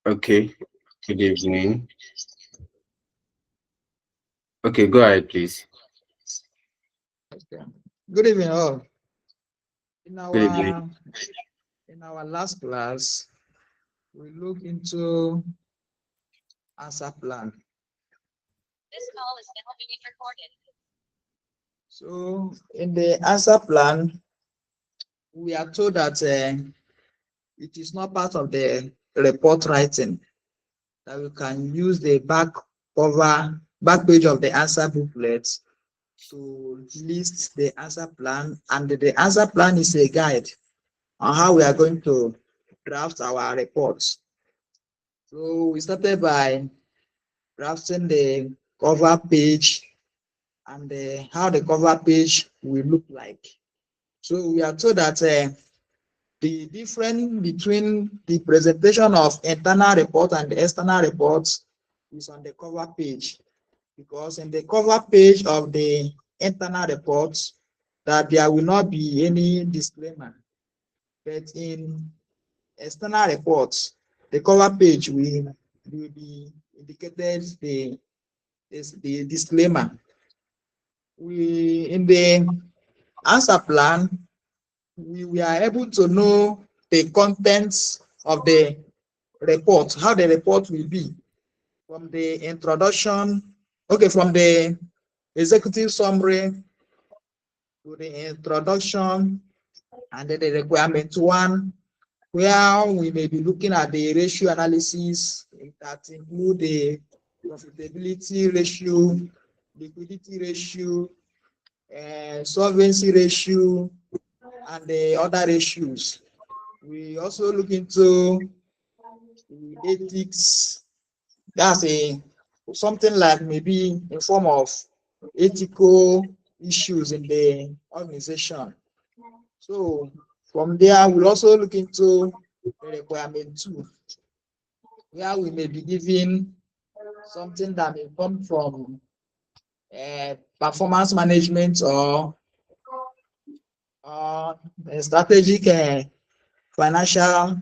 Okay, good evening. Okay, go ahead, please. Okay. Good evening, all. In Good evening. our in our last class, we look into answer plan. So in the answer plan, we are told that it is not part of the report writing that we can use the back page of the answer booklet to list the answer plan, and the answer plan is a guide on how we are going to draft our reports. So we started by drafting the cover page and how the cover page will look like. So we are told that the difference between the presentation of internal report and the external reports is on the cover page, because in the cover page of the internal reports that there will not be any disclaimer, but in external reports the cover page will be indicated the disclaimer. We in the answer plan we are able to know the contents of the report, how the report will be, from the introduction, okay, from the executive summary to the introduction, and then the requirement one, where we may be looking at the ratio analysis that include the profitability ratio, liquidity ratio, solvency ratio, and the other ratios. We also look into the ethics. That's something like maybe in form of ethical issues in the organization. So from there, we'll also look into the requirement two, where we may be given something that may come from performance management or strategic financial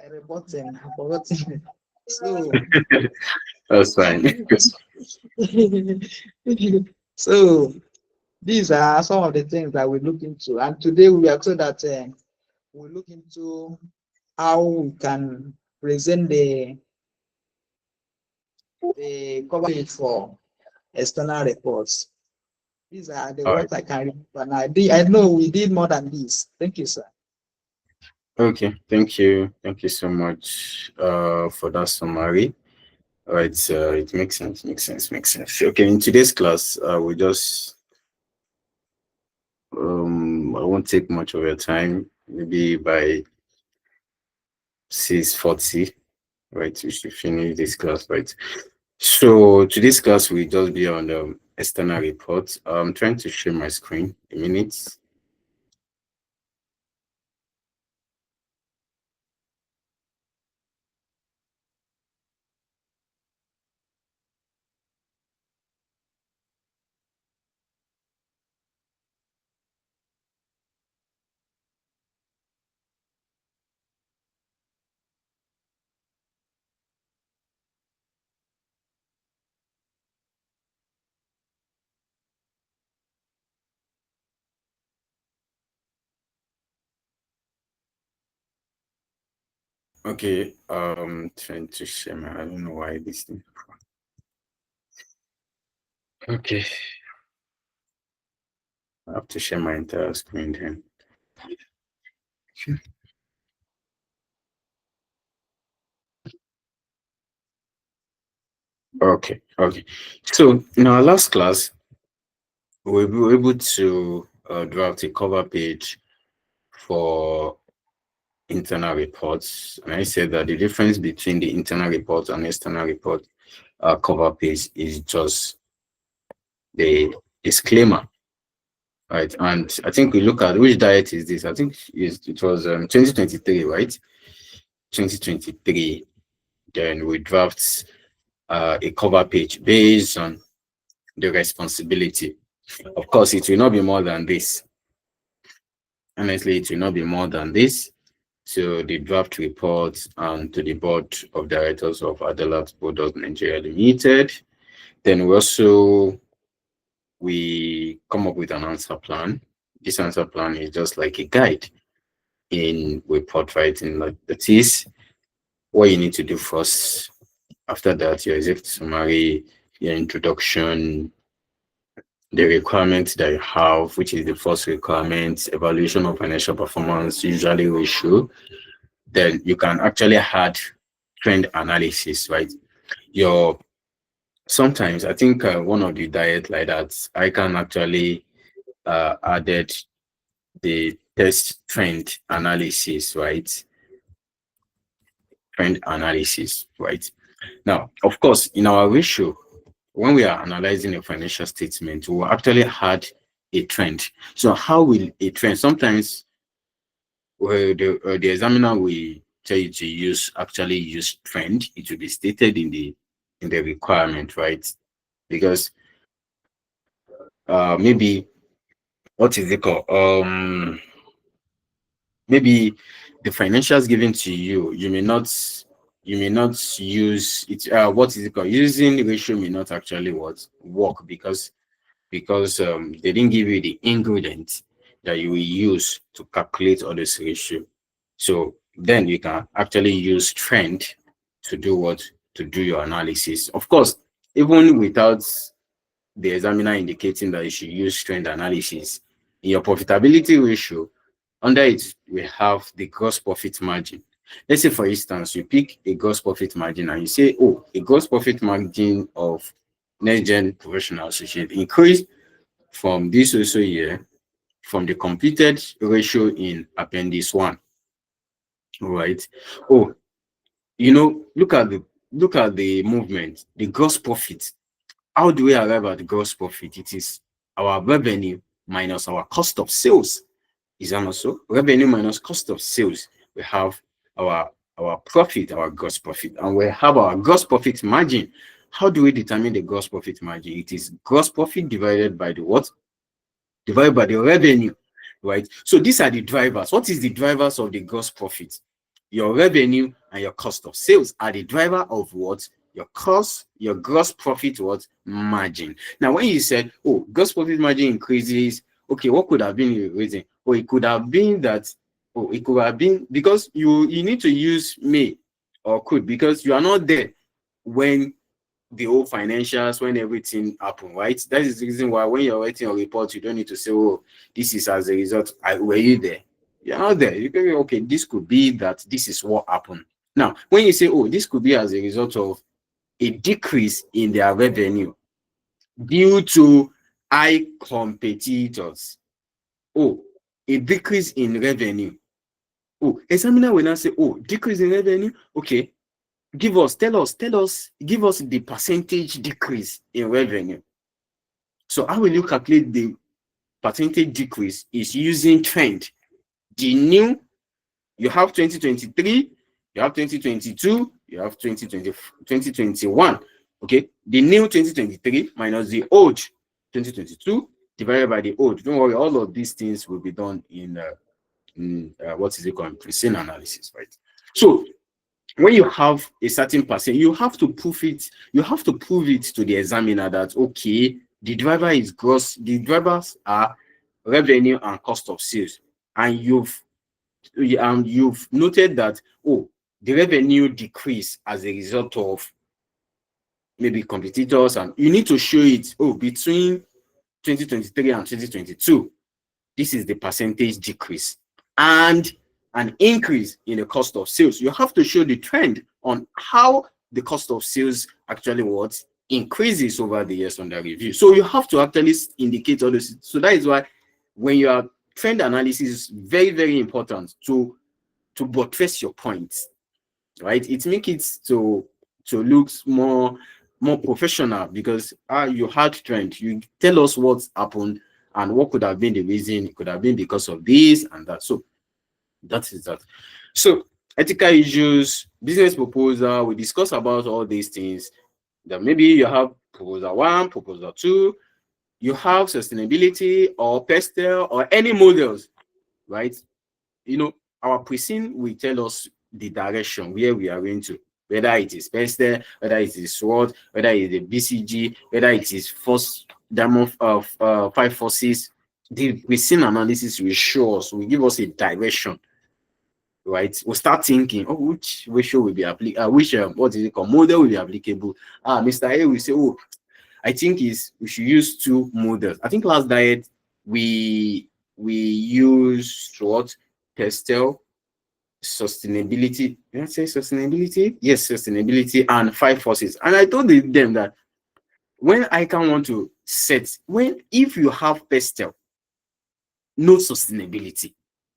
reporting. I've forgotten. So, That's fine. so these are some of the things that we look into. And today we are told that we look into how we can present the coverage for external reports. These are the All right. what I can remember. And I know we did more than this. Thank you, sir. Okay, thank you. Thank you so much for that summary. All right, it makes sense, makes sense. Okay, in today's class, we just I won't take much of your time, maybe by 6:40, right? We should finish this class, right? So today's class will just be on external reports. I'm trying to share my screen. A minute. Okay, trying to share my, I don't know why this thing. Okay, I have to share my entire screen then. Okay. So in our last class, we were able to draft a cover page for internal reports. And I said that the difference between the internal report and external report cover page is just the disclaimer, right? And I think we look at which diet is this. I think it was 2023, right? 2023. Then we draft a cover page based on the responsibility. Of course, it will not be more than this. Honestly, it will not be more than this. to the draft report and to the board of directors of Adalat Products Nigeria Limited. Then we come up with an answer plan. This answer plan is just like a guide in report writing. Like that is what you need to do first. After that, your executive summary, your introduction, the requirements that you have, which is the first requirement, evaluation of financial performance, usually ratio. Then you can actually add trend analysis, right? Your sometimes I think one of the diet like that, I can actually added the test trend analysis, right? Trend analysis, right? Now, of course, in our ratio, when we are analyzing a financial statement, we will actually add a trend. So how will a trend? Sometimes the examiner will tell you to actually use trend. It will be stated in the requirement, right? Because maybe what is it called? Maybe the financials given to you, you may not use it. What is it called? Using ratio may not actually work because they didn't give you the ingredients that you will use to calculate all this ratio. So then you can actually use trend to do your analysis. Of course, even without the examiner indicating that you should use trend analysis in your profitability ratio, under it we have the gross profit margin. Let's say, for instance, you pick a gross profit margin and you say, oh, a gross profit margin of NextGen Professional Associate increased from this also year from the completed ratio in appendix 1. Right? Oh, look at the movement, the gross profit. How do we arrive at the gross profit? It is our revenue minus our cost of sales. Is that not so? Revenue minus cost of sales. We have our profit, our gross profit, and we have our gross profit margin. How do we determine the gross profit margin? It is gross profit divided by the what? Divided by the revenue, right? So these are the drivers. What is the drivers of the gross profit? Your revenue and your cost of sales are the driver of what? Your cost, your gross profit what? Margin. Now, when you said, oh, gross profit margin increases, okay, what could have been the reason? Or it could have been that, it could have been because you need to use may or could, because you are not there when the whole financials, when everything happened, right? That is the reason why when you're writing a report, you don't need to say, oh, this is as a result. Were you there? You're not there. You can say, okay, this could be that this is what happened. Now, when you say, oh, this could be as a result of a decrease in their revenue due to high competitors. Oh, a decrease in revenue. Oh, examiner will now say, oh, decrease in revenue. Okay, give us the percentage decrease in revenue. So how will you calculate the percentage decrease? Is using trend. The new, you have 2023, you have 2022, you have 2021. Okay, the new 2023 minus the old 2022 divided by the old. Don't worry, all of these things will be done in what is it called? Prescient analysis, right? So when you have a certain percent, you have to prove it. You have to prove it to the examiner that, okay, the driver is gross. The drivers are revenue and cost of sales, and you've noted that, oh, the revenue decrease as a result of maybe competitors, and you need to show it. Oh, between 2023 and 2022, this is the percentage decrease and an increase in the cost of sales. You have to show the trend on how the cost of sales actually increases over the years under review. So you have to actually indicate all this. So that is why when you are trend analysis is very, very important to buttress your points, right? It makes it to look more professional, because you had trend, you tell us what's happened and what could have been the reason. It could have been because of this and that. So that is that. So ethical issues, business proposal, we discuss about all these things. That maybe you have proposal 1, proposal 2, you have sustainability or pastel or any models, right? our pre-scene will tell us the direction where we are going to, whether it is Pester, whether it is SWOT, whether it is the BCG, whether it is force diamond of five forces. The pre-scene analysis will show us, will give us a direction, right? We'll start thinking, oh, which ratio will be applicable, which what is it called, model will be applicable. Mr. A will say, oh, I think is we should use two models. I think last diet we use what, Pestel, sustainability. Did I say sustainability? Yes, sustainability and five forces. And I told them that when I can want to set, when if you have Pestel, no sustainability,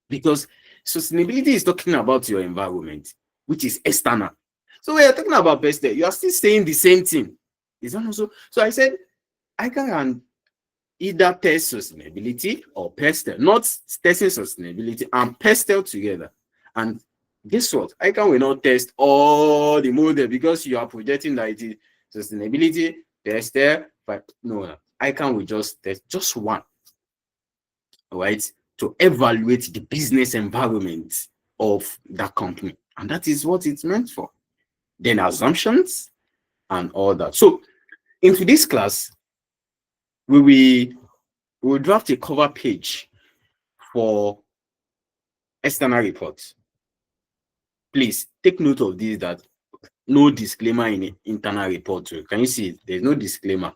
because sustainability is talking about your environment, which is external. So when you're talking about Pestel, you are still saying the same thing. Is that also? So I said I can either test sustainability or Pestel, not testing sustainability and Pestel together. And guess what? ICANN will not test all the model because you are projecting that it is sustainability, Pestel, but no, ICANN will just test just one, right? To evaluate the business environment of that company. And that is what it's meant for. Then assumptions and all that. So into this class, we will draft a cover page for external reports. Please take note of this, that no disclaimer in internal report. Can you see it? There's no disclaimer.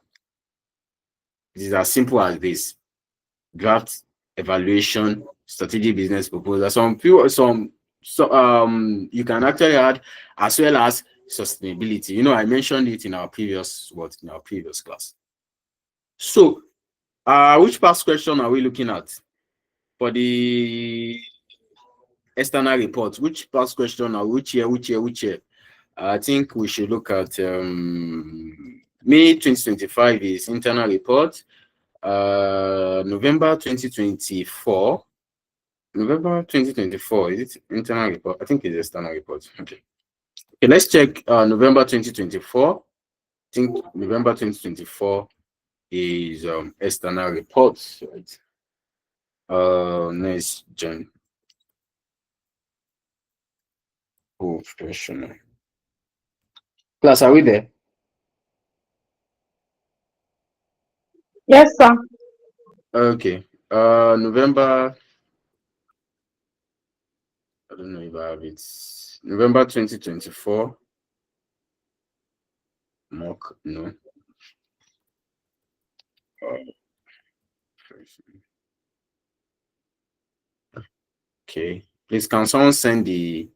It is as simple as this: draft, evaluation, strategic business proposal. Some few, you can actually add as well as sustainability. You know, I mentioned it in our previous class. So, which past question are we looking at for the external reports? Which past question are which year? I think we should look at May 2025 is internal report. November 2024. November 2024, is it internal report? I think it's external report. Okay, let's check November 2024. I think November 2024 is external reports, right? Next gen. Professional. Class, are we there? Yes, sir. Okay. November. I don't know if I have it. November 2024. Mock, no. Okay. Please, can someone send the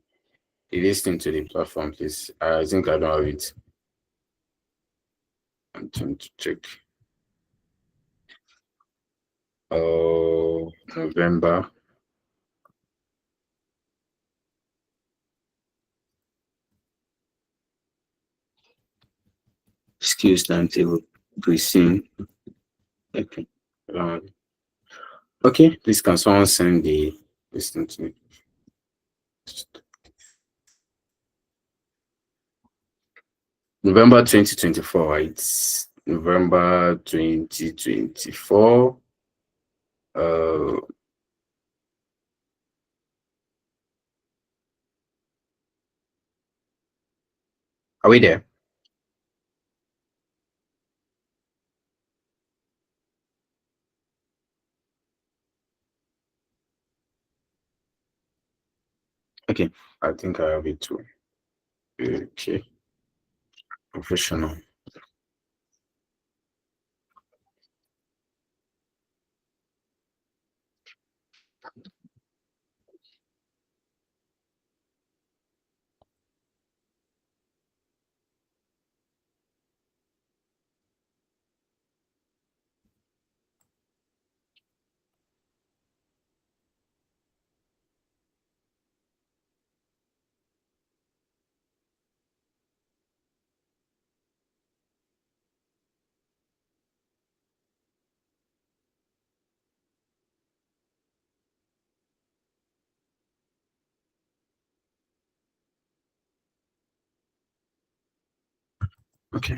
listing to the platform, please? I think I don't have it. I'm trying to check. Oh, November. Skills timetable. Pre-scene. Okay. Okay, please, can someone send the listing to me? November 2024, right? November 2024. Are we there? Okay, I think I have it too. Okay, professional. Okay.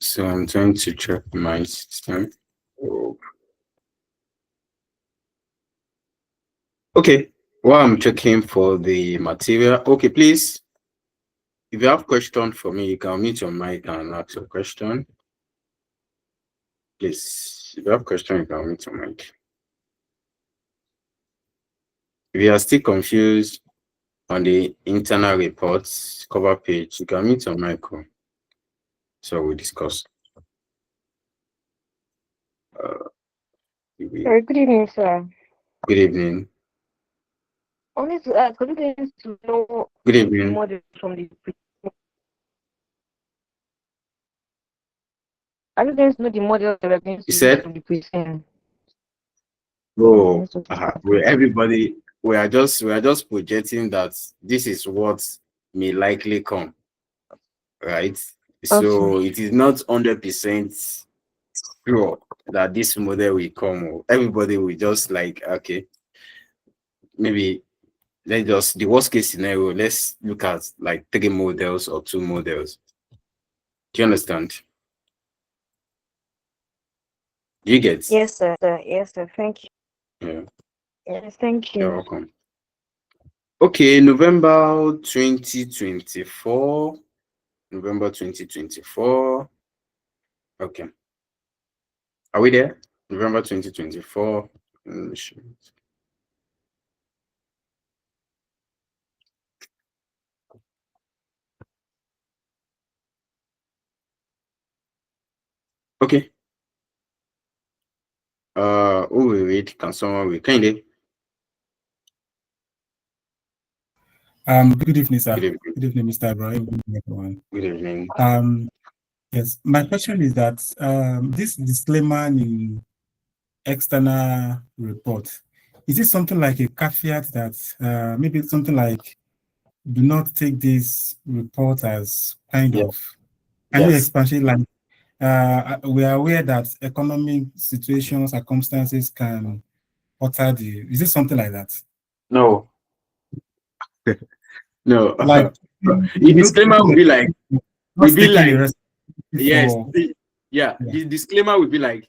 So I'm trying to check my system. Oh. Okay, while I'm checking for the material, okay, please, if you have question for me, you can mute your mic and ask your question. Please, if you have question, you can mute your mic. If you are still confused on the internal reports cover page, you can mute your mic. So we discuss. Good evening, sir. Good evening. Only to ask, are you going to know Good the evening. model from the are you going to know the model that we're going to You use said, from the present? oh, Yes, okay. we are just projecting that this is what may likely come, right? Okay. So it is not 100% sure that this model will come. Everybody will just like, okay, maybe let's just the worst case scenario. Let's look at like 3 models or 2 models. Do you understand? Do you get? Yes, sir. Yes, sir. Thank you. Yeah, Yes, thank you're you. welcome. Okay, November 2024. November 2024. Okay. Are we there? November 2024. Okay. Who will read? Can someone read? Kindly. Good evening, sir. Good evening. Good evening, Mr. Ibrahim. Good evening, everyone. Good evening. Yes, my question is that this disclaimer in external report, is it something like a caveat that maybe something like do not take this report as kind Yeah. of, can you Yes. expand like we are aware that economic situations, circumstances can alter is it something like that? No. No. Like The disclaimer will be like, yes, for yeah. The disclaimer will be like,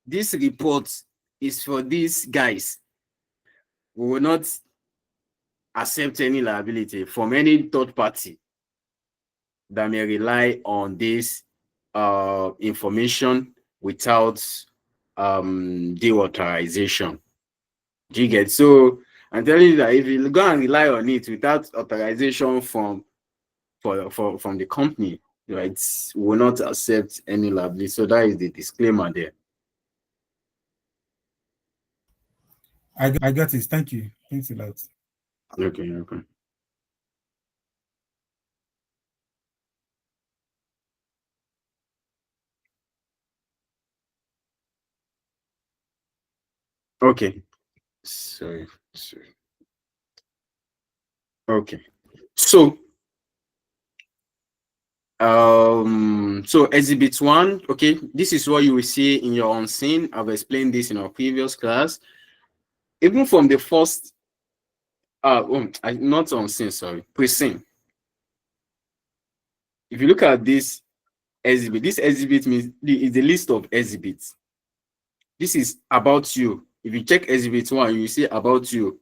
this report is for these guys. We will not accept any liability from any third party that may rely on this information without due authorization. Do you get? So I'm telling you that if you go and rely on it without authorization from the company, right, we will not accept any liability. So that is the disclaimer there. I got it. Thank you. Thanks a lot. Okay, okay. Okay. Sorry. Okay. So so exhibit 1, okay, this is what you will see in your unseen. I've explained this in our previous class. Even from the first not unseen, sorry, pre-seen. If you look at this exhibit means is the list of exhibits. This is about you. If you check exhibit 1, you see about you,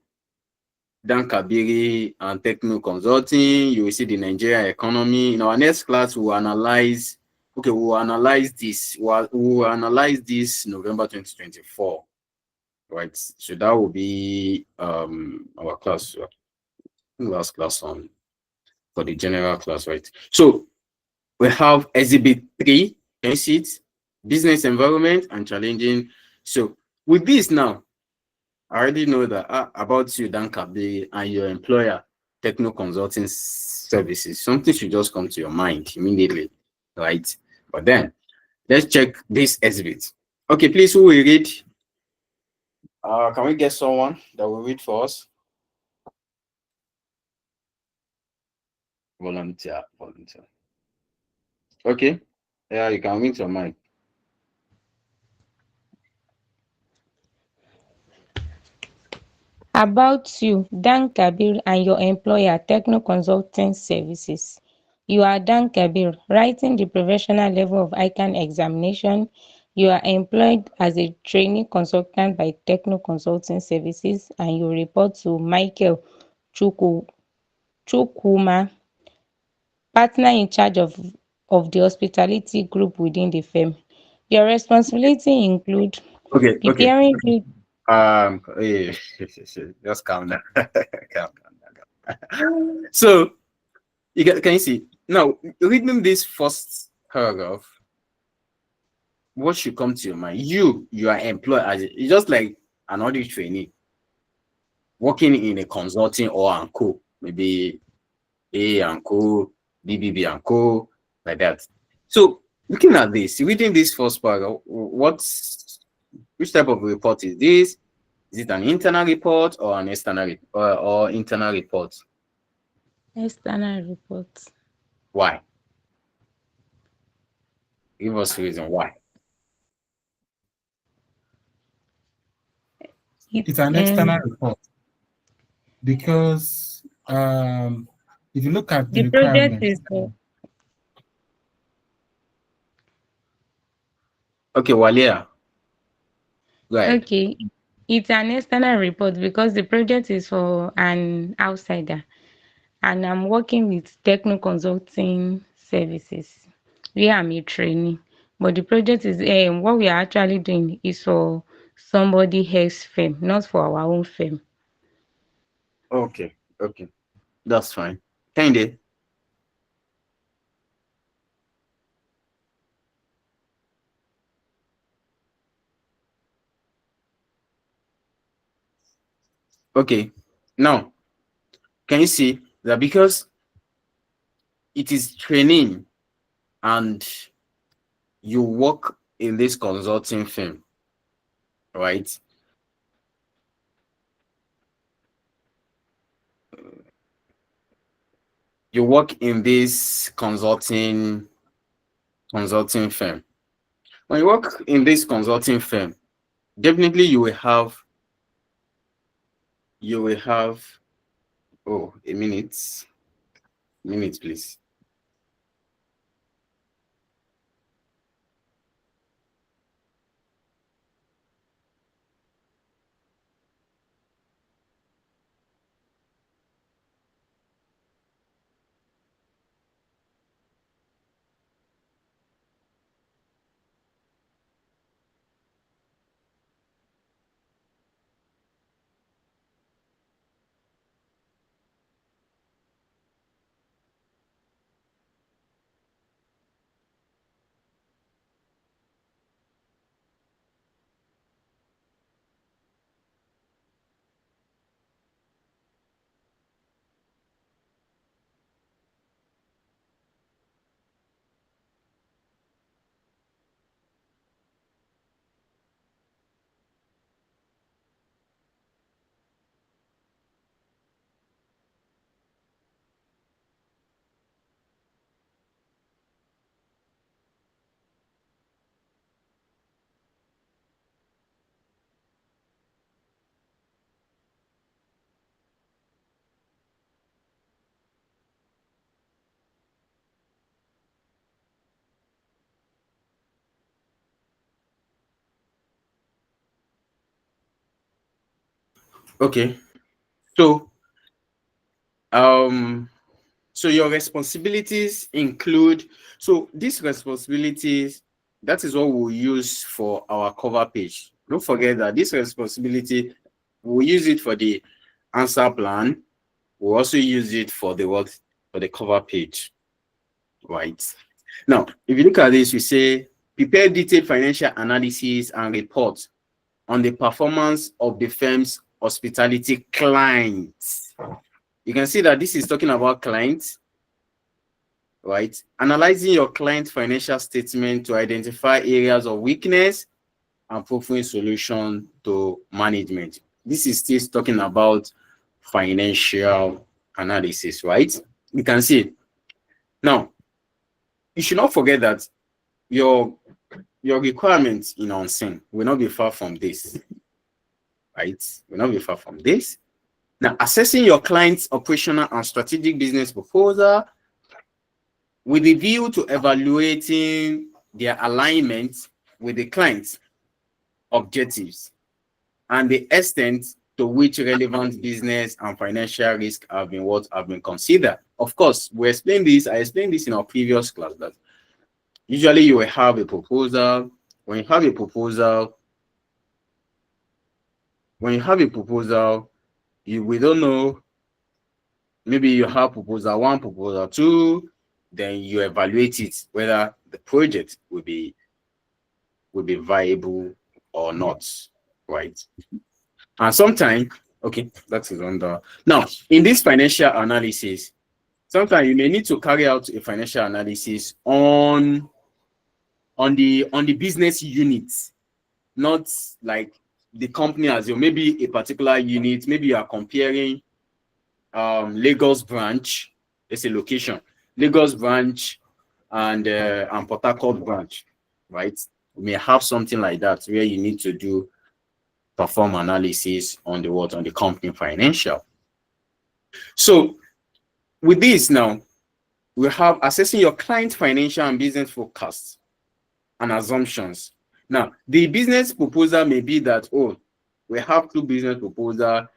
Dan Kabiri and Techno Consulting. You will see the Nigerian economy. In our next class, we will analyze. Okay, we will analyze this. We will analyze this November 2024. Right. So that will be our class, last class on for the general class, right? So we have exhibit 3, can you see it? Business environment and challenging. So with this now, I already know that about you, Dan Kabiri, and your employer, Techno Consulting Services. Something should just come to your mind immediately, right? But then, let's check this exhibit. Okay, please, who will read? Can we get someone that will read for us? Volunteer. Okay. Yeah, you can mute your mic. About you, Dan Kabir and your employer, Techno Consulting Services. You are Dan Kabir, writing the professional level of ICANN examination. You are employed as a trainee consultant by Techno Consulting Services, and you report to Michael Chukwuma, partner in charge of the hospitality group within the firm. Your responsibility include Okay, okay. preparing due Just calm down. Calm. So can you see now? Reading this first paragraph, what should come to your mind? You are employed as it's just like an audit trainee working in a consulting or and co, maybe A and co, BBB and co, like that. So looking at this, reading this first paragraph, which type of report is this? Is it an internal report or an external or internal report? external reports. Why? Give us a reason why. It's an external report because if you look at the The project requirements, is Okay, Walia. Right. okay. It's an external report because the project is for an outsider, and I'm working with Techno Consulting Services. We are a trainee, but the project is what we are actually doing is for somebody else firm, not for our own firm. Okay, okay. That's fine. Kinda. Okay. Now, can you see that because it is training and you work in this consulting firm, right? You work in this consulting firm. When you work in this consulting firm, definitely you will have oh, a minute please. Okay. So so your responsibilities include, so these responsibilities, that is what we'll use for our cover page. Don't forget that this responsibility, we'll use it for the answer plan. We'll also use it for the what, for the cover page, right? Now, if you look at this, we say prepare detailed financial analysis and reports on the performance of the firm's hospitality clients. You can see that this is talking about clients, right? Analyzing your client financial statement to identify areas of weakness and proposing solution to management. This is still talking about financial analysis, right? You can see. Now, you should not forget that your requirements in unseen will not be far from this, right? Will not be far from this. Now, assessing your client's operational and strategic business proposal, with a view to evaluating their alignment with the client's objectives and the extent to which relevant business and financial risk have been considered. Of course, I explained this in our previous class, that usually you will have a proposal. When you have a proposal, we don't know, maybe you have proposal 1, proposal 2, then you evaluate it whether the project will be viable or not, right? And sometimes, okay, that is under. Now, in this financial analysis, sometimes you may need to carry out a financial analysis on the business units, not like the company as you, maybe a particular unit. Maybe you are comparing Lagos branch, it's a location, Lagos branch and Port Harcourt branch, right? You may have something like that where you need to perform analysis on the company financial. So with this now, we have assessing your client financial and business forecasts and assumptions. Now, the business proposal may be that, oh, we have 2 business proposals.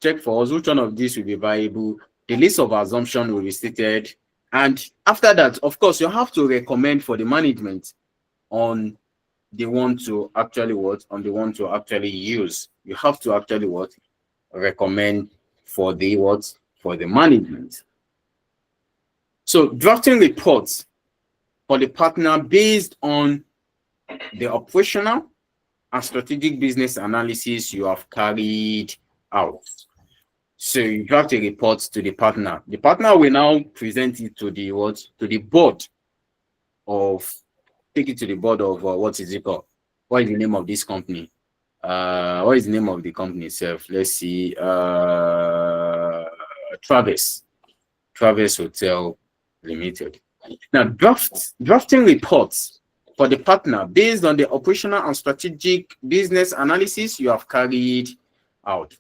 Check for us which one of these will be viable. The list of assumptions will be stated. And after that, of course, you have to recommend for the management on the one to actually use. You have to actually recommend for the management. So drafting reports for the partner based on the operational and strategic business analysis you have carried out. So you draft a report to the partner. The partner will now present it to the board of, take it to the board of what is it called? What is the name of this company? What is the name of the company itself? Let's see. Travis Hotel Limited. Now, drafting reports for the partner based on the operational and strategic business analysis you have carried out.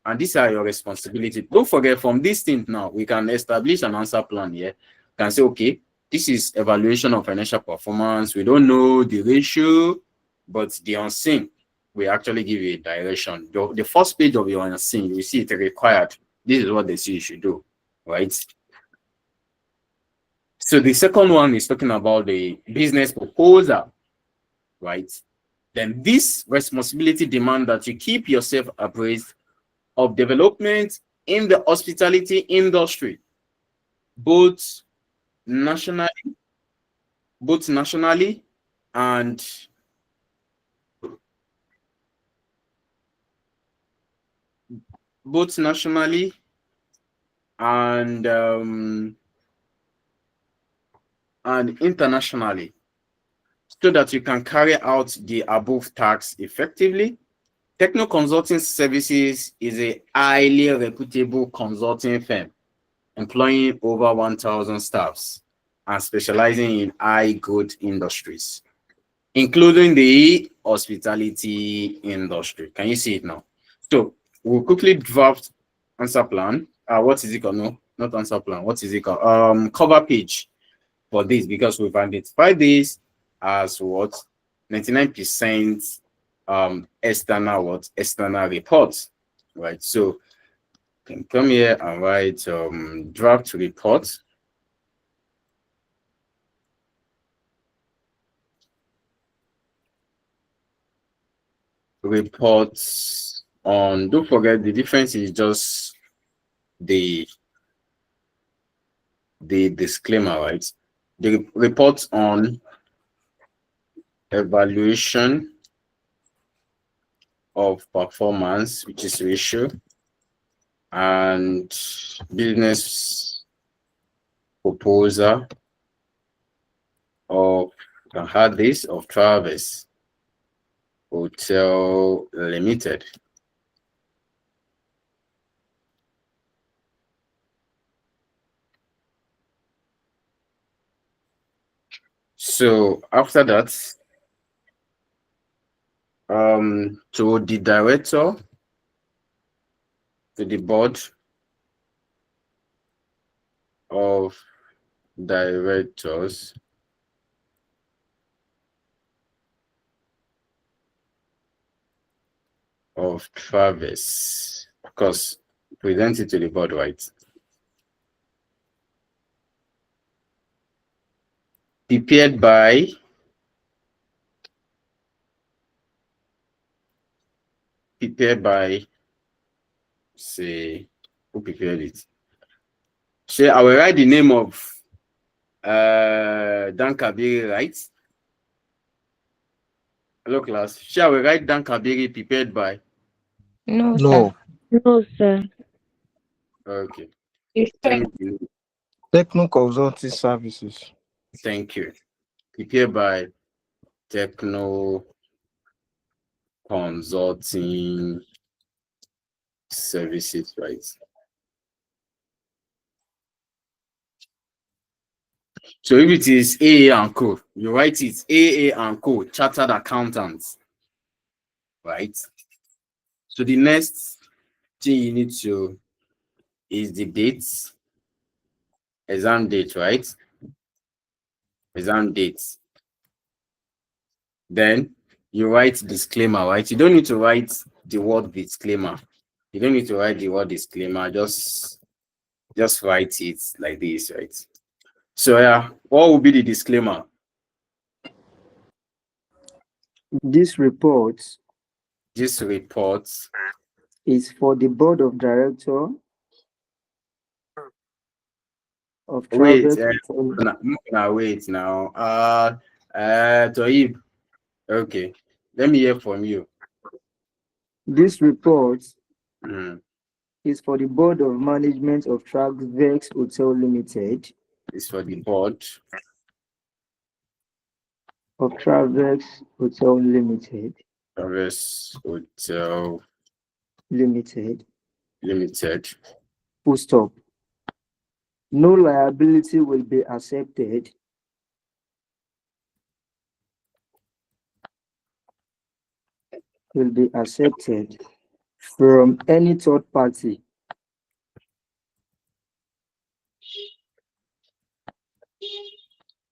And these are your responsibilities. Don't forget, from this thing now, we can establish an answer plan here. We can say, okay, this is evaluation of financial performance. We don't know the ratio, but the unseen will actually give you a direction. The first page of your unseen, you see it required. This is what they say you should do, right? So the second one is talking about the business proposal, right? Then this responsibility demands that you keep yourself appraised of development in the hospitality industry, both nationally and internationally, so that you can carry out the above tasks effectively. Techno Consulting Services is a highly reputable consulting firm employing over 1,000 staffs and specializing in high growth industries, including the hospitality industry. Can you see it now? So we'll quickly draft answer plan. What is it called? No, not answer plan. What is it called? Cover page for this, because we've identified this as 99% external reports, right? So you can come here and write draft report. Reports on, don't forget the difference is just the disclaimer, right? The report on evaluation of performance, which is ratio, and business proposal of Travis Hotel Limited. So after that, to the director, to the board of directors of Travis, because present it to the board, right? Prepared by say, who prepared it? Say I will write the name of Dan Kabiri, right? Hello class. Shall we write Dan Kabiri prepared by? No, No, sir. No, sir. Okay. It's Thank you. Techno Consulting Services. Thank you. Prepared by Techno Consulting Services, right? So if it is AA and Co, you write it AA and Co, Chartered Accountants, right? So the next thing you need to is the dates, exam date, right? Exam dates. Then you write disclaimer, right? You don't need to write the word disclaimer. You don't need to write the word disclaimer. Just write it like this, right? So yeah, what will be the disclaimer? This report This report is for the board of directors of wait, Travis. wait now. Toib. Okay, let me hear from you. This report Mm. is for the board of management of Travis Hotel Limited. It's for the board Of Travis Hotel Limited. Travis Hotel Limited. Full stop. No liability will be accepted from any third party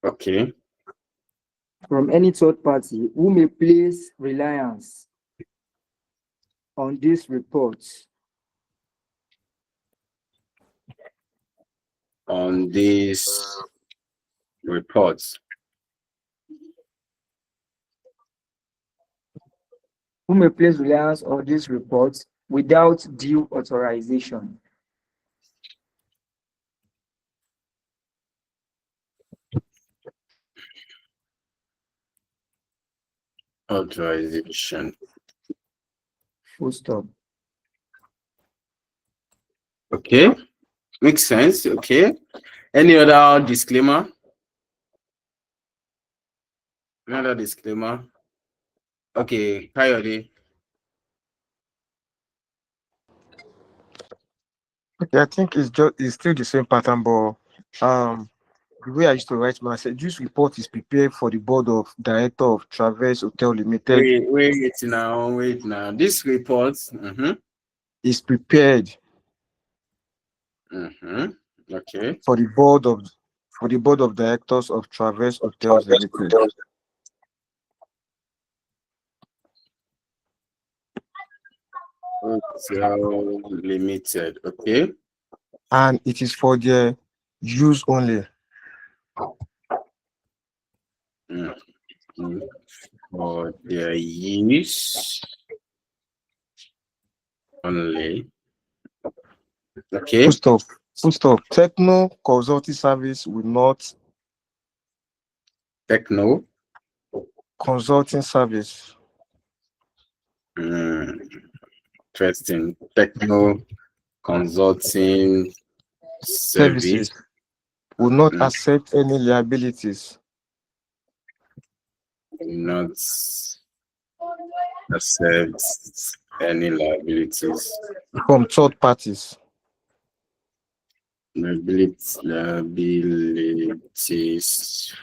Okay. Who may place reliance on this report. On these reports. Who may place reliance on this report without due authorization. Authorization. Full stop. Okay. Makes sense. Okay. Any other disclaimer? Another disclaimer. Okay, Coyote. Okay, I think it's still the same pattern, but the way I used to write my said this report is prepared for the board of director of Travis Hotel Limited. Wait now. This report Is prepared okay. for the board of directors of Travis Hotels Limited. Hotel Limited, okay. And it is for their use only. For their use only. Okay. Full stop. Techno Consulting Service will not. Techno Consulting Service. Interesting. Techno Consulting Service will not accept any liabilities. Not accept any liabilities from third parties. Liabilities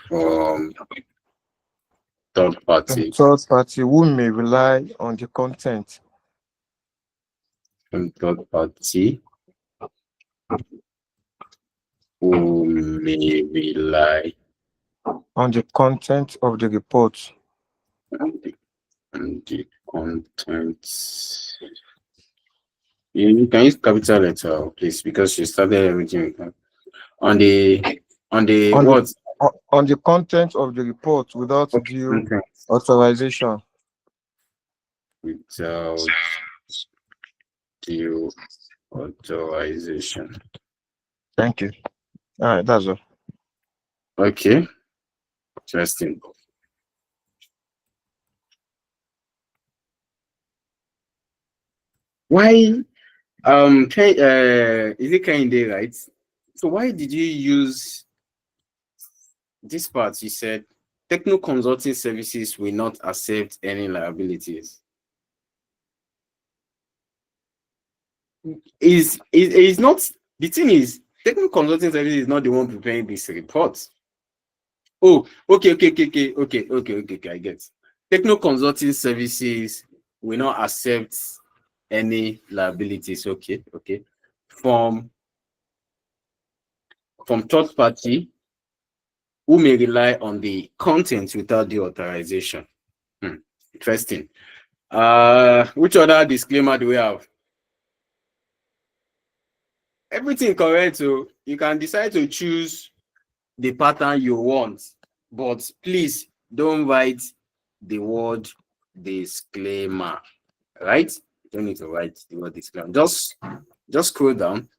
from third party. Third party who may rely on the content. From third party who may rely on the content of the report. on the content. You can use capital letter, please, because you started everything with that. On the On what? on the content of the report without due Content. authorization. Without due authorization. Thank you. All right, that's all. Okay. Interesting. Why is it Kehinde, right? So why did you use this part? You said techno consulting services will not accept any liabilities. Is not the thing is techno consulting services is not the one preparing this report. Oh, okay, I get. Techno consulting services will not accept any liabilities. Okay. From third party who may rely on the content without the authorization. Interesting. Which other disclaimer do we have? Everything correct, so you can decide to choose the pattern you want, but please don't write the word disclaimer, right? You don't need to write the word disclaimer. Just scroll down,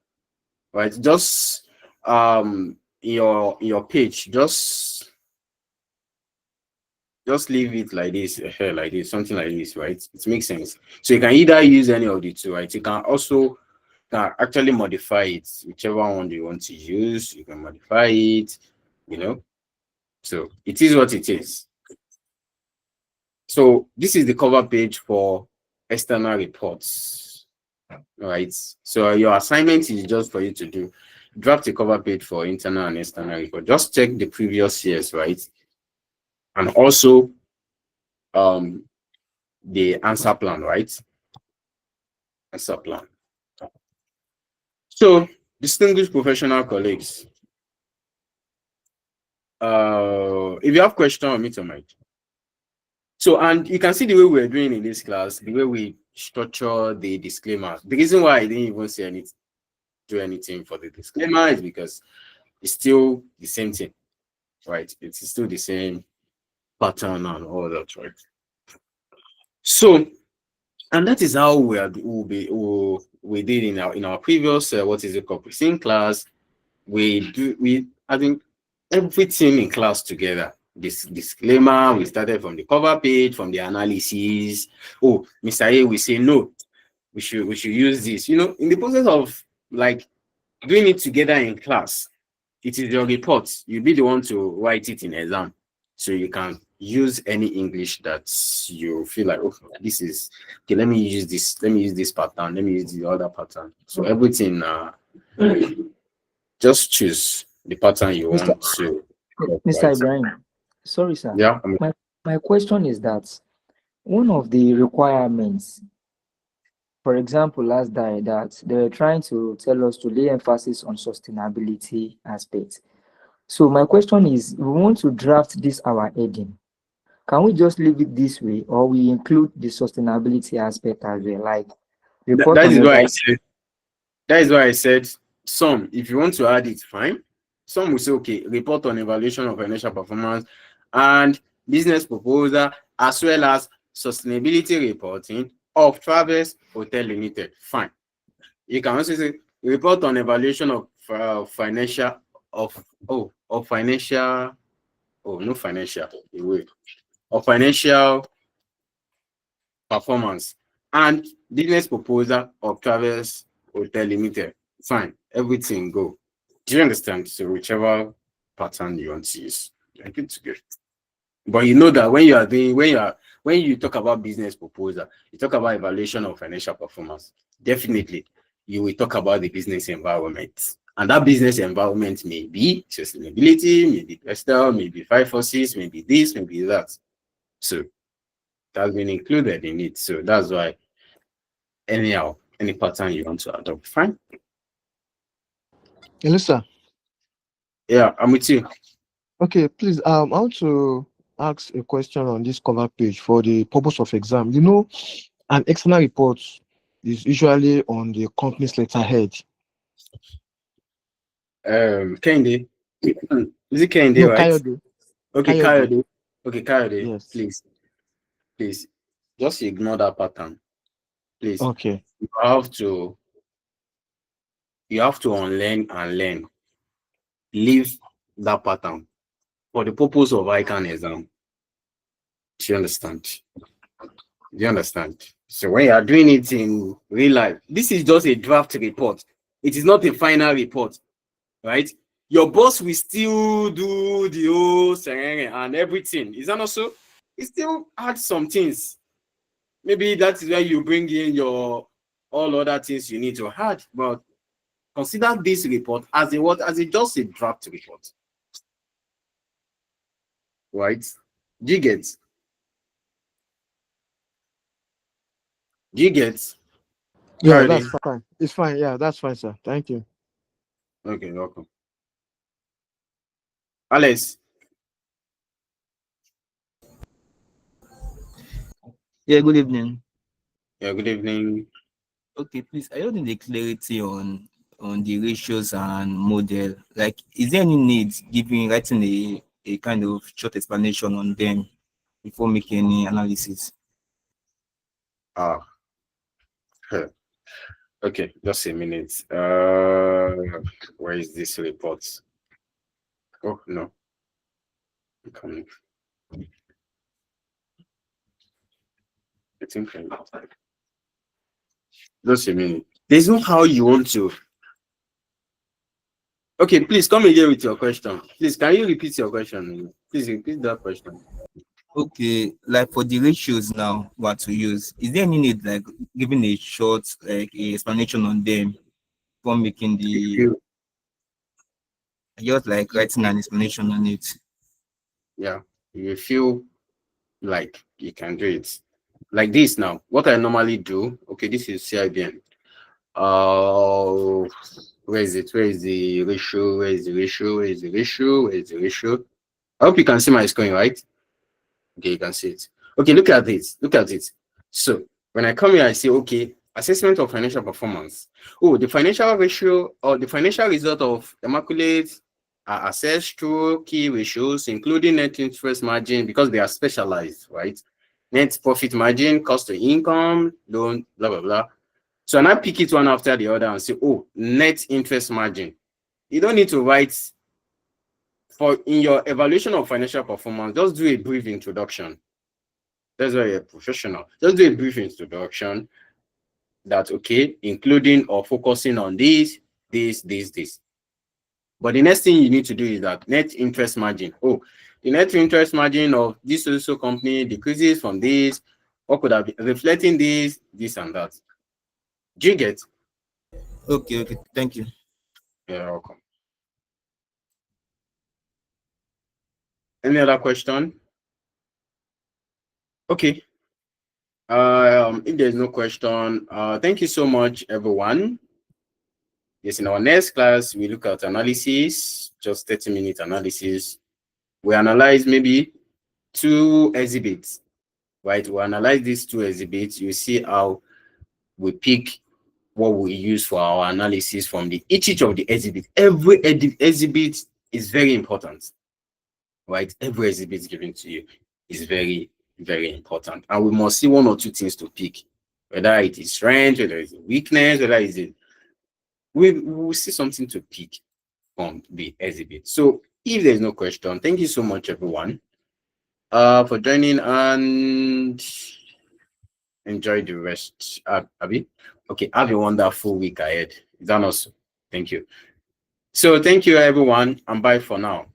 right? Just your page, just leave it like this, like this, something like this, right? It makes sense. So you can either use any of the two, right? You can also actually modify it, whichever one you want to use. You can modify it, so it is what it is. So this is the cover page for external reports, right? So your assignment is just for you to do draft a cover page for internal and external report. Just check the previous years, right? And also the answer plan, right? Answer plan. So distinguished professional colleagues, if you have questions, meet your mic. So, and you can see the way we're doing in this class, the way we structure the disclaimer. The reason why I didn't even say do anything for the disclaimer is because it's still the same thing, right? It's still the same pattern and all that, right? So, and that is how we did in our previous same class. I think everything in class together. This disclaimer, we started from the cover page, from the analysis. Oh, Mr. A, we say no, we should use this. In the process of like doing it together in class, it is your report. You'll be the one to write it in exam, so you can use any English that you feel like, okay, this is okay. Let me use this. Let me use this pattern. Let me use the other pattern. So everything, just choose the pattern you want to. Mr. Ibrahim, sorry, sir. Yeah. My question is that one of the requirements, for example, last day that they were trying to tell us to lay emphasis on sustainability aspects. So my question is, we want to draft this our heading. Can we just leave it this way, or we include the sustainability aspect as well? Like that is why I said some. If you want to add it, fine. Some will say, okay, report on evaluation of financial performance and business proposal, as well as sustainability reporting of Traverse Hotel Limited. Fine. You can also say report on evaluation of financial performance and business proposal of Traverse Hotel Limited. Fine, everything go. Do you understand? So whichever pattern you want to use, you're good to go. But you know that when you talk about business proposal, you talk about evaluation of financial performance, definitely you will talk about the business environment. And that business environment may be sustainability, maybe textile, maybe 546, maybe this, maybe that. So that's been included in it. So that's why any pattern you want to adopt, fine. Hello, sir. Yeah, I'm with you. Okay, please, I want to ask a question on this cover page for the purpose of exam. You know, an external report is usually on the company's letterhead. Kende. Is it Kende, No, right? Kayode. Okay, Kayode. Kayode. Okay, Kayode, Yes. please, just ignore that pattern. Please. Okay. You have to unlearn and learn. Leave that pattern for the purpose of ICANN exam. Do you understand? Do you understand? So when you are doing it in real life, this is just a draft report. It is not a final report, right? Your boss will still do the whole and everything. Is that not so? He still add some things. Maybe that is where you bring in your all other things you need to add. But consider this report as a what? As a just a draft report. Right? Do you get? Do you get? Yeah, Kayode? that's fine. It's fine. Yeah, that's fine, sir. Thank you. Okay, welcome. Alex. Yeah, good evening. Yeah, good evening. Okay, please, I don't need the clarity on the ratios and model. Like, is there any need writing a kind of short explanation on them before making any analysis? Ah, okay, just a minute. Where is this report? Oh no. Coming. I think just a minute. There's no how you want to. Okay, please come again with your question. Please, can you repeat your question? Please repeat that question. Okay, like for the ratios now, what to use? Is there any need like giving a short like a explanation on them before making just like writing an explanation on it? Yeah, you feel like you can do it like this now. What I normally do, okay, this is CIBN. Where is it? Where is the ratio? Where is the ratio? Where is the ratio? Where is the ratio? I hope you can see my screen, right? Okay, you can see it. Okay, look at it. Look at it. So when I come here, I say, okay, assessment of financial performance. Oh, the financial ratio or the financial result of Immaculate are assessed through key ratios, including net interest margin, because they are specialized, right? Net profit margin, cost to income, loan, blah, blah, blah. So I pick it one after the other and say, oh, net interest margin. You don't need to write for in your evaluation of financial performance, just do a brief introduction. That's why you're a professional. Just do a brief introduction that, okay, including or focusing on this. But the next thing you need to do is that net interest margin. Oh, the net interest margin of this also company decreases from this. What could have been reflecting this and that? Do you get? Okay, thank you. You're welcome. Any other question? Okay. If there's no question, thank you so much, everyone. Yes, in our next class, we look at analysis, just 30-minute analysis. We analyze maybe 2 exhibits, right? We analyze these 2 exhibits. You see how we pick what we use for our analysis from each of the exhibits. Every exhibit is very important, right? Every exhibit given to you is very, very important. And we must see 1 or 2 things to pick, whether it is strength, whether it's weakness, whether it's we will see something to pick from the exhibit. So if there's no question, thank you so much, everyone, for joining, and enjoy the rest. Abby, okay, have a wonderful week ahead. Is that also? Thank you. So thank you, everyone, and bye for now.